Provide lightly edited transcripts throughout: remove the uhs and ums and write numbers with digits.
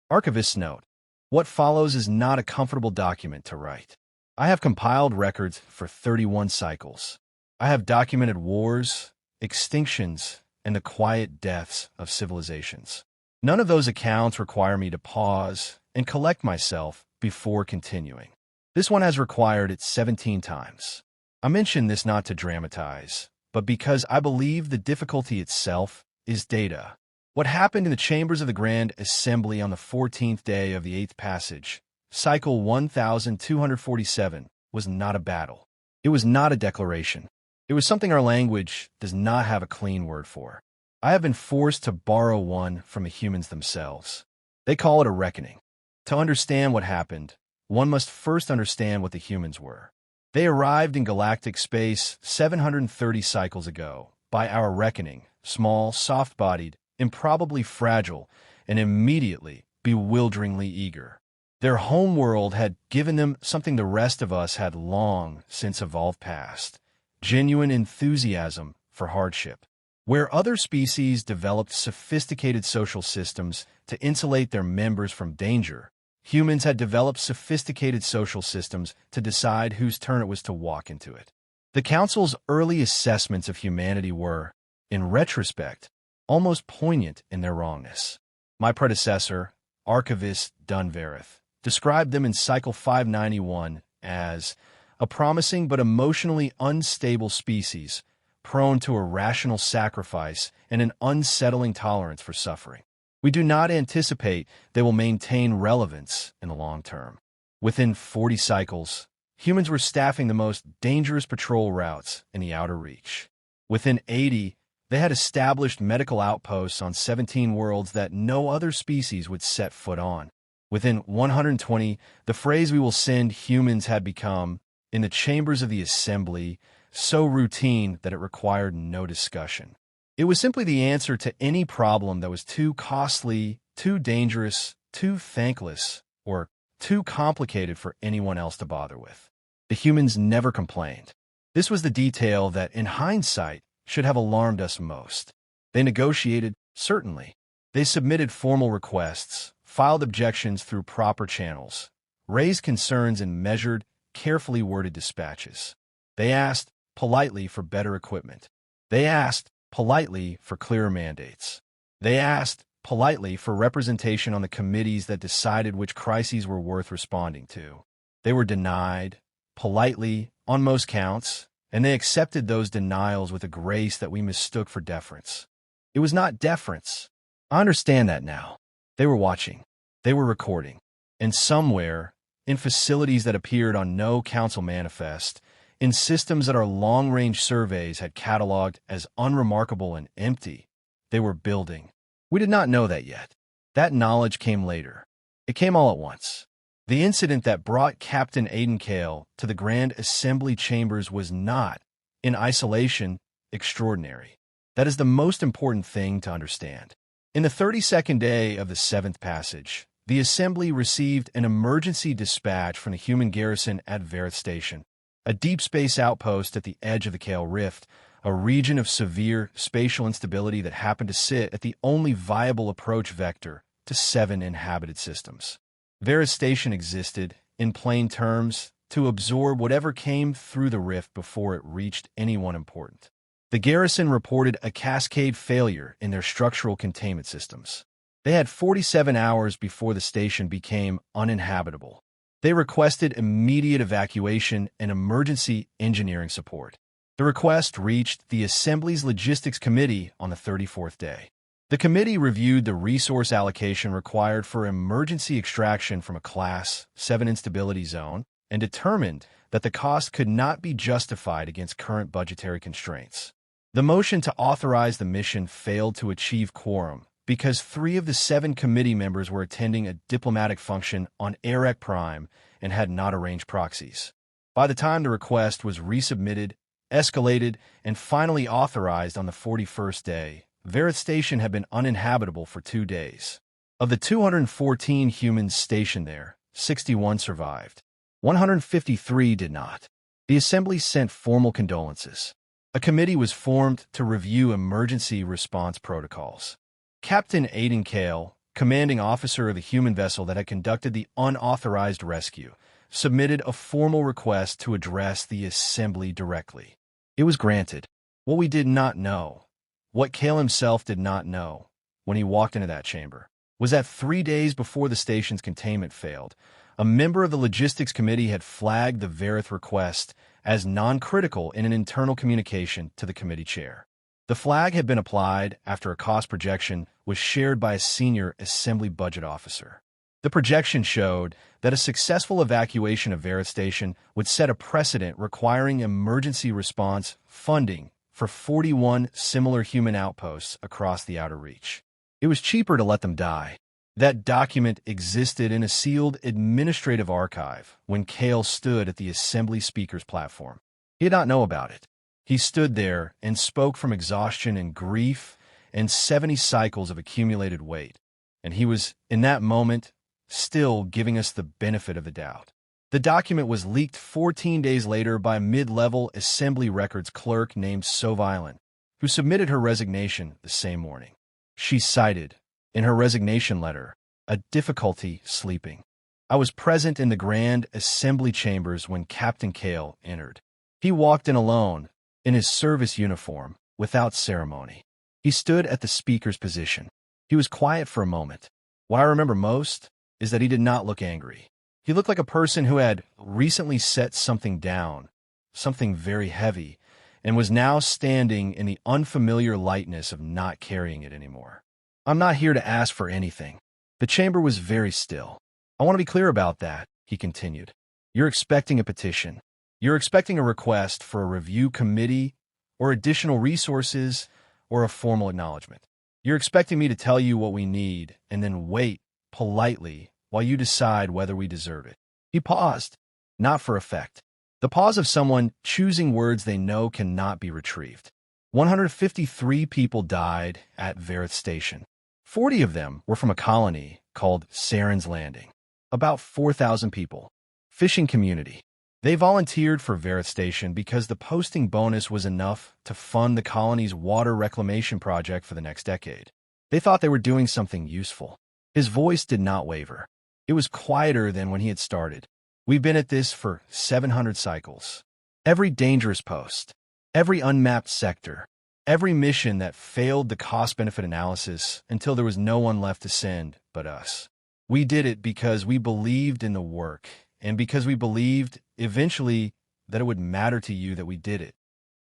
Archivist's note. What follows is not a comfortable document to write. I have compiled records for 31 cycles. I have documented wars, extinctions, and the quiet deaths of civilizations. None of those accounts require me to pause and collect myself before continuing. This one has required it 17 times. I mention this not to dramatize, but because I believe the difficulty itself is data. What happened in the chambers of the Grand Assembly on the 14th day of the 8th passage, cycle 1247, was not a battle. It was not a declaration. It was something our language does not have a clean word for. I have been forced to borrow one from the humans themselves. They call it a reckoning. To understand what happened, one must first understand what the humans were. They arrived in galactic space 730 cycles ago, by our reckoning, small, soft-bodied, improbably fragile, and immediately bewilderingly eager. Their homeworld had given them something the rest of us had long since evolved past: genuine enthusiasm for hardship. Where other species developed sophisticated social systems to insulate their members from danger, humans had developed sophisticated social systems to decide whose turn it was to walk into it. The Council's early assessments of humanity were, in retrospect, almost poignant in their wrongness. My predecessor, Archivist Verath, described them in Cycle 591 as a promising but emotionally unstable species, prone to irrational sacrifice and an unsettling tolerance for suffering. We do not anticipate they will maintain relevance in the long term. Within 40 cycles, humans were staffing the most dangerous patrol routes in the outer reach. Within 80, they had established medical outposts on 17 worlds that no other species would set foot on. Within 120, the phrase "we will send humans" had become, in the chambers of the assembly, so routine that it required no discussion. It was simply the answer to any problem that was too costly, too dangerous, too thankless, or too complicated for anyone else to bother with. The humans never complained. This was the detail that, in hindsight, should have alarmed us most. They negotiated, certainly. They submitted formal requests, filed objections through proper channels, raised concerns in measured, carefully worded dispatches. They asked, politely, for better equipment. They asked, politely, for clearer mandates. They asked, politely, for representation on the committees that decided which crises were worth responding to. They were denied, politely, on most counts, and they accepted those denials with a grace that we mistook for deference. It was not deference. I understand that now. They were watching. They were recording. And somewhere, in facilities that appeared on no council manifest, in systems that our long-range surveys had cataloged as unremarkable and empty, they were building. We did not know that yet. That knowledge came later. It came all at once. The incident that brought Captain Kael to the Grand Assembly chambers was not, in isolation, extraordinary. That is the most important thing to understand. In the 32nd day of the 7th passage, the Assembly received an emergency dispatch from the human garrison at Verath Station, a deep space outpost at the edge of the Kael Rift, a region of severe spatial instability that happened to sit at the only viable approach vector to 7 inhabited systems. Verath Station existed, in plain terms, to absorb whatever came through the rift before it reached anyone important. The garrison reported a cascade failure in their structural containment systems. They had 47 hours before the station became uninhabitable. They requested immediate evacuation and emergency engineering support. The request reached the Assembly's Logistics Committee on the 34th day. The committee reviewed the resource allocation required for emergency extraction from a Class 7 instability zone and determined that the cost could not be justified against current budgetary constraints. The motion to authorize the mission failed to achieve quorum because 3 of the 7 committee members were attending a diplomatic function on Erech Prime and had not arranged proxies. By the time the request was resubmitted, escalated, and finally authorized on the 41st day, Verath Station had been uninhabitable for 2 days. Of the 214 humans stationed there, 61 survived. 153 did not. The Assembly sent formal condolences. A committee was formed to review emergency response protocols. Captain Kael, commanding officer of the human vessel that had conducted the unauthorized rescue, submitted a formal request to address the assembly directly. It was granted. What we did not know, what Kael himself did not know when he walked into that chamber, was that 3 days before the station's containment failed, a member of the logistics committee had flagged the Verath request as non-critical in an internal communication to the committee chair. The flag had been applied after a cost projection was shared by a senior assembly budget officer. The projection showed that a successful evacuation of Verath Station would set a precedent requiring emergency response funding for 41 similar human outposts across the outer reach. It was cheaper to let them die. That document existed in a sealed administrative archive when Kael stood at the assembly speaker's platform. He did not know about it. He stood there and spoke from exhaustion and grief and 70 cycles of accumulated weight. And he was, in that moment, still giving us the benefit of the doubt. The document was leaked 14 days later by a mid-level assembly records clerk named Sovilan, who submitted her resignation the same morning. She cited, in her resignation letter, a difficulty sleeping. I was present in the Grand Assembly chambers when Captain Kael entered. He walked in alone, in his service uniform, without ceremony. He stood at the speaker's position. He was quiet for a moment. What I remember most is that he did not look angry. He looked like a person who had recently set something down, something very heavy, and was now standing in the unfamiliar lightness of not carrying it anymore. I'm not here to ask for anything. The chamber was very still. I want to be clear about that, he continued. You're expecting a petition. You're expecting a request for a review committee or additional resources or a formal acknowledgement. You're expecting me to tell you what we need and then wait politely while you decide whether we deserve it. He paused, not for effect. The pause of someone choosing words they know cannot be retrieved. 153 people died at Verath Station. 40 of them were from a colony called Saren's Landing. About 4,000 people. Fishing community. They volunteered for Verath Station because the posting bonus was enough to fund the colony's water reclamation project for the next decade. They thought they were doing something useful. His voice did not waver. It was quieter than when he had started. We've been at this for 700 cycles. Every dangerous post, every unmapped sector, every mission that failed the cost-benefit analysis until there was no one left to send but us. We did it because we believed in the work, and because we believed, eventually, that it would matter to you that we did it.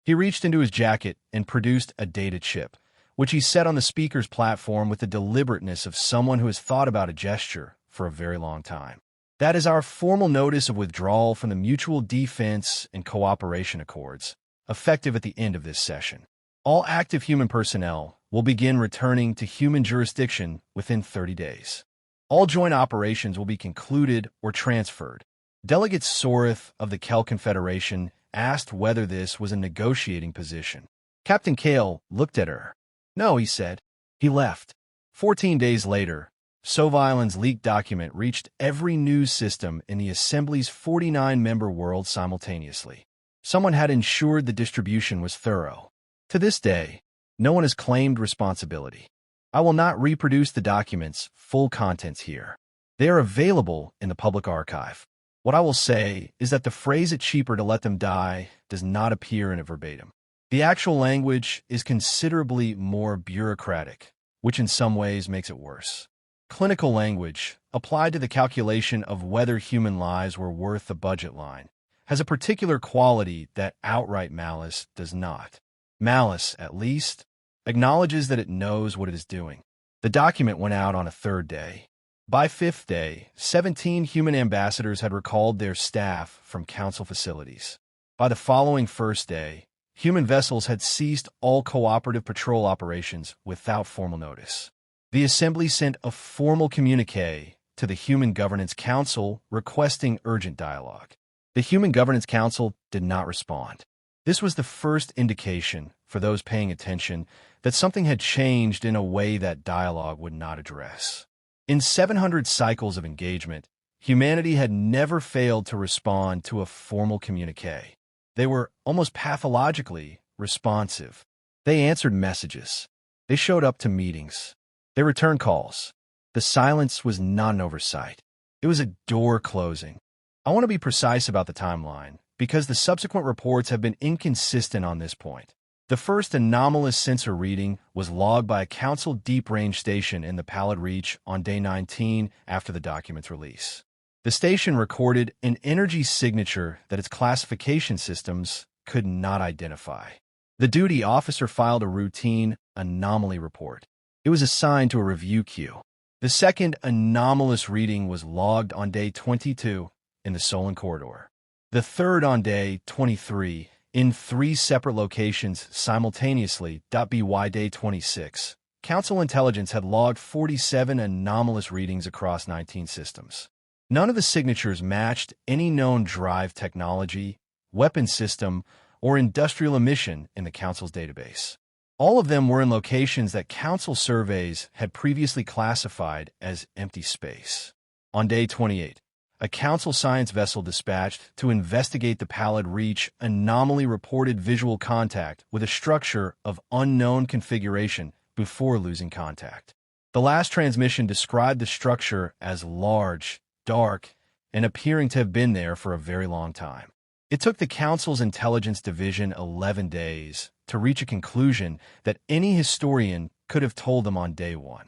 He reached into his jacket and produced a data chip, which he set on the speaker's platform with the deliberateness of someone who has thought about a gesture for a very long time. That is our formal notice of withdrawal from the Mutual Defense and Cooperation Accords, effective at the end of this session. All active human personnel will begin returning to human jurisdiction within 30 days. All joint operations will be concluded or transferred. Delegate Sorith of the Kael Confederation asked whether this was a negotiating position. Captain Kael looked at her. No, he said. He left. 14 days later, Sovilan's leaked document reached every news system in the Assembly's 49-member world simultaneously. Someone had ensured the distribution was thorough. To this day, no one has claimed responsibility. I will not reproduce the document's full contents here. They are available in the public archive. What I will say is that the phrase "it's cheaper to let them die" does not appear in it verbatim. The actual language is considerably more bureaucratic, which in some ways makes it worse. Clinical language, applied to the calculation of whether human lives were worth the budget line, has a particular quality that outright malice does not. Malice, at least, acknowledges that it knows what it is doing. The document went out on a third day. By fifth day, 17 human ambassadors had recalled their staff from council facilities. By the following first day, human vessels had ceased all cooperative patrol operations without formal notice. The Assembly sent a formal communiqué to the Human Governance Council requesting urgent dialogue. The Human Governance Council did not respond. This was the first indication, for those paying attention, that something had changed in a way that dialogue would not address. In 700 cycles of engagement, humanity had never failed to respond to a formal communiqué. They were almost pathologically responsive. They answered messages. They showed up to meetings. They returned calls. The silence was not an oversight. It was a door closing. I want to be precise about the timeline, because the subsequent reports have been inconsistent on this point. The first anomalous sensor reading was logged by a Council deep-range station in the Pallid Reach on day 19 after the document's release. The station recorded an energy signature that its classification systems could not identify. The duty officer filed a routine anomaly report. It was assigned to a review queue. The second anomalous reading was logged on day 22 in the Solon corridor. The third on day 23 in 3 separate locations simultaneously. By day 26, Council intelligence had logged 47 anomalous readings across 19 systems. None of the signatures matched any known drive technology, weapon system, or industrial emission in the Council's database. All of them were in locations that Council surveys had previously classified as empty space. On day 28, a Council science vessel dispatched to investigate the Pallid Reach anomaly reported visual contact with a structure of unknown configuration before losing contact. The last transmission described the structure as large, dark, and appearing to have been there for a very long time. It took the Council's Intelligence Division 11 days to reach a conclusion that any historian could have told them on day 1.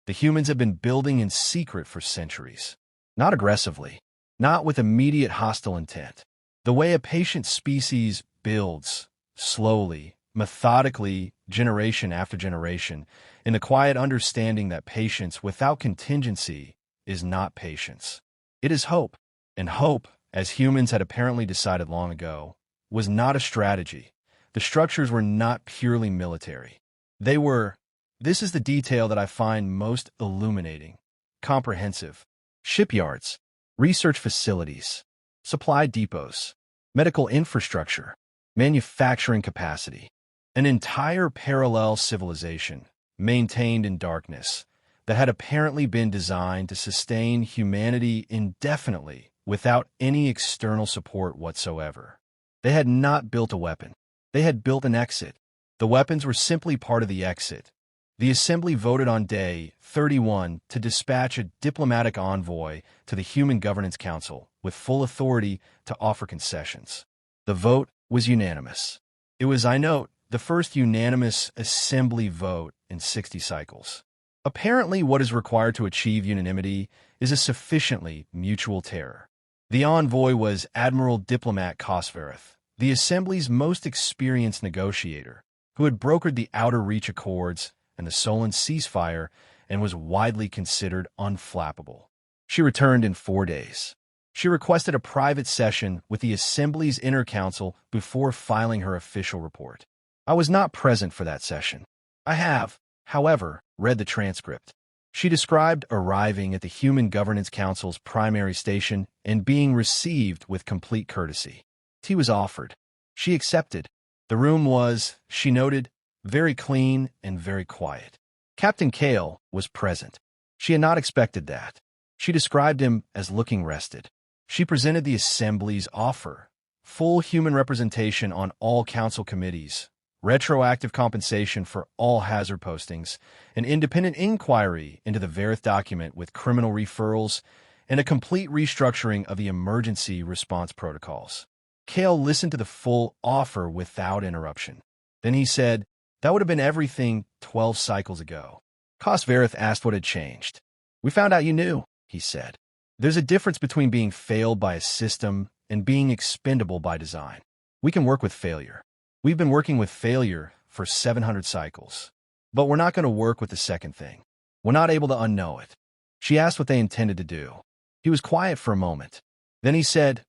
The humans have been building in secret for centuries. Not aggressively, not with immediate hostile intent. The way a patient species builds, slowly, methodically, generation after generation, in the quiet understanding that patience without contingency is not patience. It is hope, and hope, as humans had apparently decided long ago, was not a strategy. The structures were not purely military. They were, this is the detail that I find most illuminating, comprehensive. Shipyards, research facilities, supply depots, medical infrastructure, manufacturing capacity. An entire parallel civilization, maintained in darkness, that had apparently been designed to sustain humanity indefinitely without any external support whatsoever. They had not built a weapon. They had built an exit. The weapons were simply part of the exit. The Assembly voted on day 31 to dispatch a diplomatic envoy to the Human Governance Council with full authority to offer concessions. The vote was unanimous. It was, I note, the first unanimous Assembly vote in 60 cycles. Apparently, what is required to achieve unanimity is a sufficiently mutual terror. The envoy was Admiral Diplomat Verath, the Assembly's most experienced negotiator, who had brokered the Outer Reach Accords and the Solon ceasefire and was widely considered unflappable. She returned in 4 days. She requested a private session with the Assembly's Inner Council before filing her official report. I was not present for that session. I have, however, read the transcript. She described arriving at the Human Governance Council's primary station and being received with complete courtesy. Tea was offered. She accepted. The room was, she noted, very clean and very quiet. Captain Kael was present. She had not expected that. She described him as looking rested. She presented the Assembly's offer: full human representation on all council committees, retroactive compensation for all hazard postings, an independent inquiry into the Verath document with criminal referrals, and a complete restructuring of the emergency response protocols. Kael listened to the full offer without interruption. Then he said, "That would have been everything 12 cycles ago." Verath asked what had changed. "We found out you knew," he said. "There's a difference between being failed by a system and being expendable by design. We can work with failure. We've been working with failure for 700 cycles. But we're not going to work with the second thing. We're not able to unknow it." She asked what they intended to do. He was quiet for a moment. Then he said,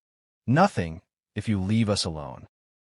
"Nothing, if you leave us alone."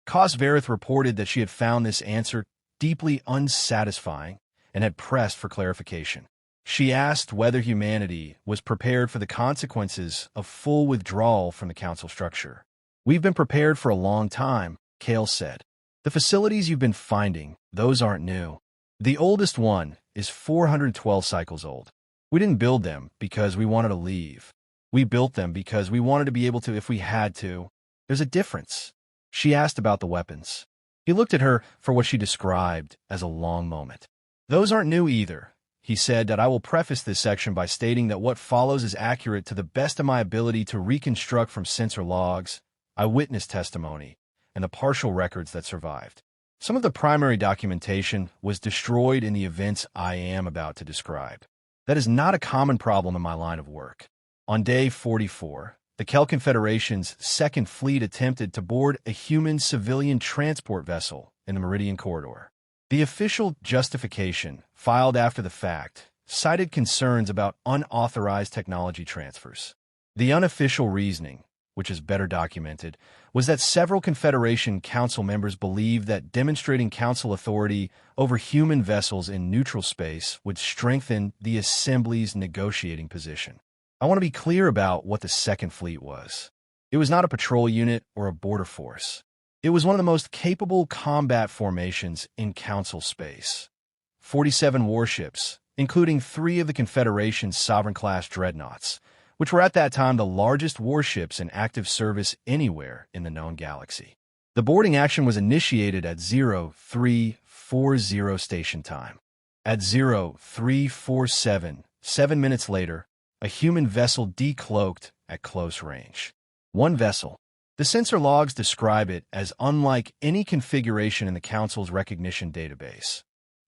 Verath reported that she had found this answer deeply unsatisfying and had pressed for clarification. She asked whether humanity was prepared for the consequences of full withdrawal from the council structure. "We've been prepared for a long time," Kael said. "The facilities you've been finding, those aren't new. The oldest one is 412 cycles old. We didn't build them because we wanted to leave. We built them because we wanted to be able to if we had to. There's a difference." She asked about the weapons. He looked at her for what she described as a long moment. "Those aren't new either," he said that I will preface this section by stating that what follows is accurate to the best of my ability to reconstruct from sensor logs, eyewitness testimony, and the partial records that survived. Some of the primary documentation was destroyed in the events I am about to describe. That is not a common problem in my line of work. On day 44, the Kael Confederation's Second Fleet attempted to board a human civilian transport vessel in the Meridian Corridor. The official justification, filed after the fact, cited concerns about unauthorized technology transfers. The unofficial reasoning, which is better documented, was that several Confederation Council members believed that demonstrating Council authority over human vessels in neutral space would strengthen the Assembly's negotiating position. I want to be clear about what the Second Fleet was. It was not a patrol unit or a border force. It was one of the most capable combat formations in Council space. 47 warships, including 3 of the Confederation's Sovereign-class dreadnoughts, which were at that time the largest warships in active service anywhere in the known galaxy. The boarding action was initiated at 0340 station time. At 0347, 7 minutes later, a human vessel decloaked at close range. One vessel. The sensor logs describe it as unlike any configuration in the Council's recognition database.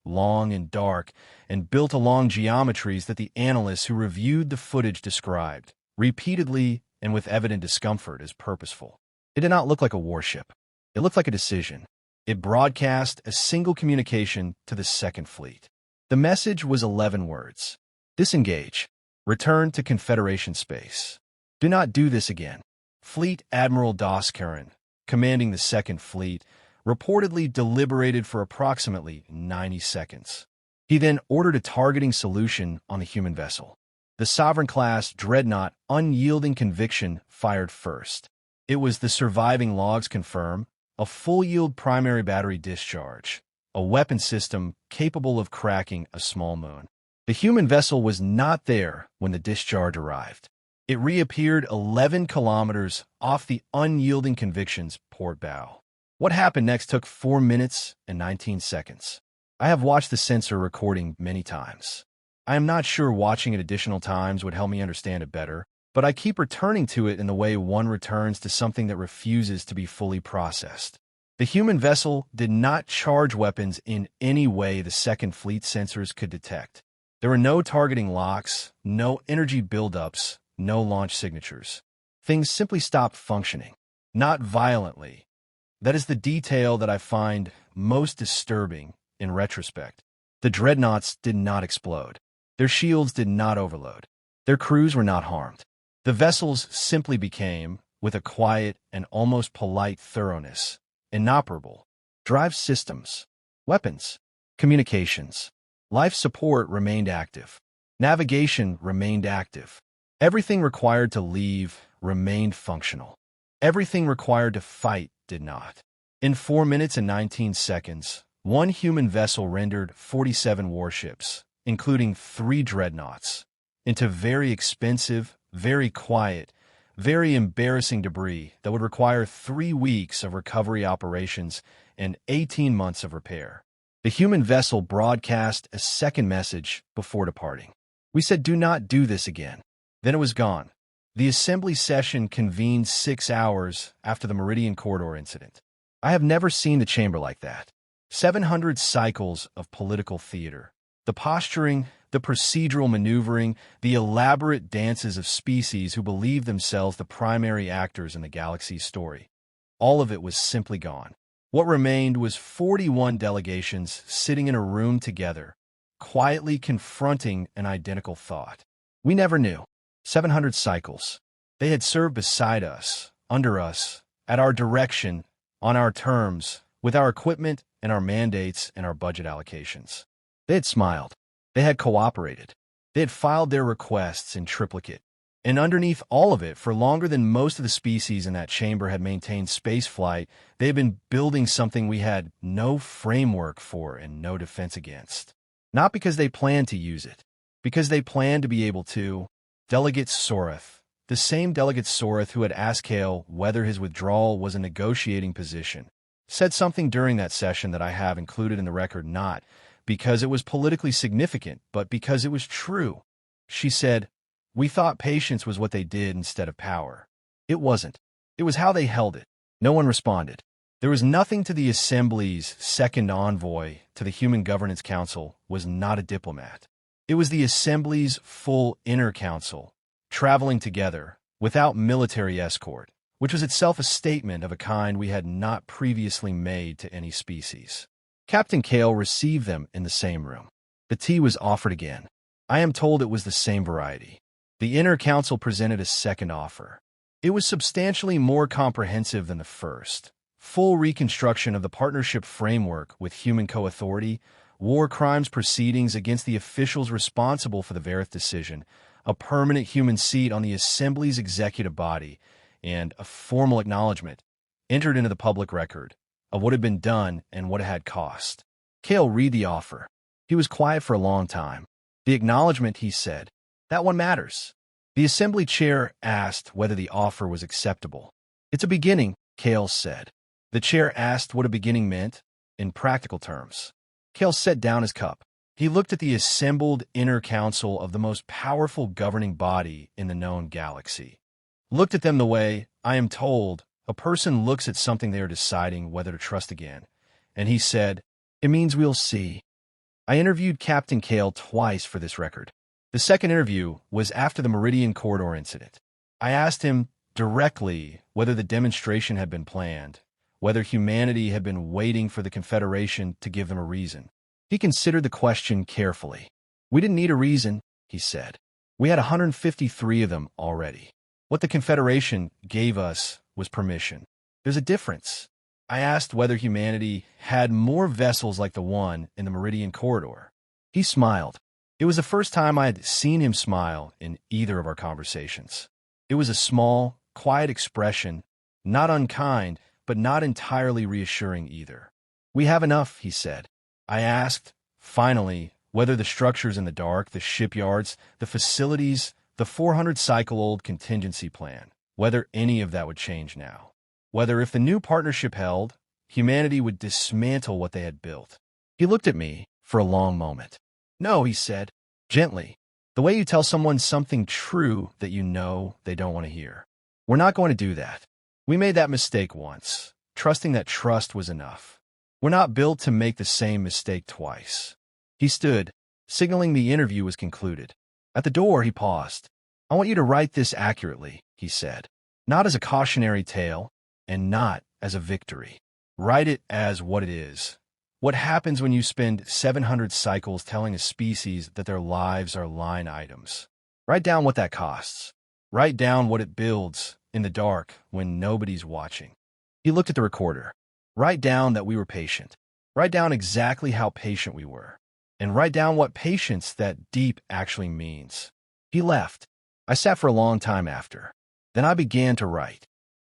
Long and dark, and built along geometries that the analysts who reviewed the footage described, repeatedly and with evident discomfort, as purposeful. It did not look like a warship. It looked like a decision. It broadcast a single communication to the Second Fleet. The message was 11 words. Disengage. Return to Confederation space. Do not do this again. Fleet Admiral Doskaren, commanding the Second Fleet, reportedly deliberated for approximately 90 seconds. He then ordered a targeting solution on the human vessel. The Sovereign-class dreadnought Unyielding Conviction fired first. It was, the surviving logs confirm, a full-yield primary battery discharge, a weapon system capable of cracking a small moon. The human vessel was not there when the discharge arrived. It reappeared 11 kilometers off the Unyielding Conviction's port bow. What happened next took 4 minutes and 19 seconds. I have watched the sensor recording many times. I am not sure watching it additional times would help me understand it better, but I keep returning to it in the way one returns to something that refuses to be fully processed. The human vessel did not charge weapons in any way the Second Fleet sensors could detect. There were no targeting locks, no energy buildups, no launch signatures. Things simply stopped functioning. Not violently. That is the detail that I find most disturbing in retrospect. The dreadnoughts did not explode. Their shields did not overload. Their crews were not harmed. The vessels simply became, with a quiet and almost polite thoroughness, inoperable. Drive systems, weapons, communications, life support remained active. Navigation remained active. Everything required to leave remained functional. Everything required to fight did not. In 4 minutes and 19 seconds, one human vessel rendered 47 warships, including 3 dreadnoughts, into very expensive, very quiet, very embarrassing debris that would require 3 weeks of recovery operations and 18 months of repair. The human vessel broadcast a second message before departing. We said, do not do this again. Then it was gone. The assembly session convened 6 hours after the Meridian Corridor incident. I have never seen the chamber like that. 700 cycles of political theater. The posturing, the procedural maneuvering, the elaborate dances of species who believe themselves the primary actors in the galaxy's story. All of it was simply gone. What remained was 41 delegations sitting in a room together, quietly confronting an identical thought. We never knew. 700 cycles. They had served beside us, under us, at our direction, on our terms, with our equipment and our mandates and our budget allocations. They had smiled. They had cooperated. They had filed their requests in triplicate. And underneath all of it, for longer than most of the species in that chamber had maintained spaceflight, they had been building something we had no framework for and no defense against. Not because they planned to use it, because they planned to be able to. Delegate Sorath, the same Delegate Sorath who had asked Kael whether his withdrawal was a negotiating position, said something during that session that I have included in the record, not because it was politically significant, but because it was true. She said, "We thought patience was what they did instead of power. It wasn't. It was how they held it." No one responded. There was nothing to the Assembly's second envoy to the Human Governance Council was not a diplomat. It was the Assembly's full inner council, traveling together, without military escort, which was itself a statement of a kind we had not previously made to any species. Captain Kael received them in the same room. The tea was offered again. I am told it was the same variety. The inner council presented a second offer. It was substantially more comprehensive than the first. Full reconstruction of the partnership framework with human co-authority, war crimes proceedings against the officials responsible for the Verath decision, a permanent human seat on the Assembly's executive body, and a formal acknowledgement, entered into the public record, of what had been done and what it had cost. Kael read the offer. He was quiet for a long time. The acknowledgement, he said, "That one matters." The Assembly chair asked whether the offer was acceptable. "It's a beginning," Kael said. The chair asked what a beginning meant, in practical terms. Kael set down his cup. He looked at the assembled inner council of the most powerful governing body in the known galaxy. Looked at them the way, I am told, a person looks at something they are deciding whether to trust again. And he said, "It means we'll see." I interviewed Captain Kael twice for this record. The second interview was after the Meridian Corridor incident. I asked him directly whether the demonstration had been planned, whether humanity had been waiting for the Confederation to give them a reason. He considered the question carefully. "We didn't need a reason," he said. "We had 153 of them already. What the Confederation gave us was permission. There's a difference." I asked whether humanity had more vessels like the one in the Meridian Corridor. He smiled. It was the first time I had seen him smile in either of our conversations. It was a small, quiet expression, not unkind, but not entirely reassuring either. "We have enough," he said. I asked, finally, whether the structures in the dark, the shipyards, the facilities, the 400-cycle-old contingency plan, whether any of that would change now. Whether if the new partnership held, humanity would dismantle what they had built. He looked at me for a long moment. "No," he said, gently, the way you tell someone something true that you know they don't want to hear. "We're not going to do that. We made that mistake once, trusting that trust was enough. We're not built to make the same mistake twice." He stood, signaling the interview was concluded. At the door, he paused. "I want you to write this accurately," he said. "Not as a cautionary tale, and not as a victory. Write it as what it is. What happens when you spend 700 cycles telling a species that their lives are line items? Write down what that costs. Write down what it builds in the dark when nobody's watching." He looked at the recorder. "Write down that we were patient. Write down exactly how patient we were. And write down what patience that deep actually means." He left. I sat for a long time after. Then I began to write.